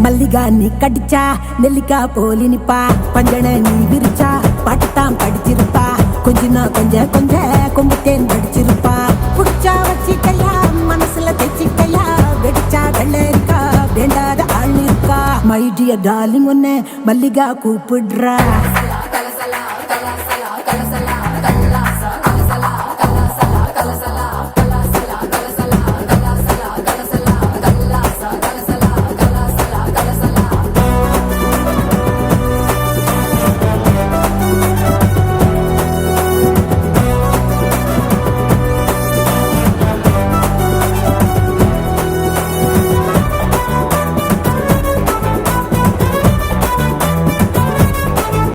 மல்லிகா நீ கடிச்சா நெல்லிக்கா போலி நிப்பா பஞ்சன நீ விரிச்சா பாட்டுத்தான் படிச்சிருப்பா கொஞ்சனா கொஞ்ச கொம்புத்தேன் படிச்சிருப்பா புடிச்சா வச்சிக்கையா மனசுல தைச்சிக்கையா வெடிச்சா வெள்ளரிக்கா வேண்டாத ஆள் இருக்கா மை டியர் டார்லிங் ஒன்னு மல்லிகா கூப்பிடுறா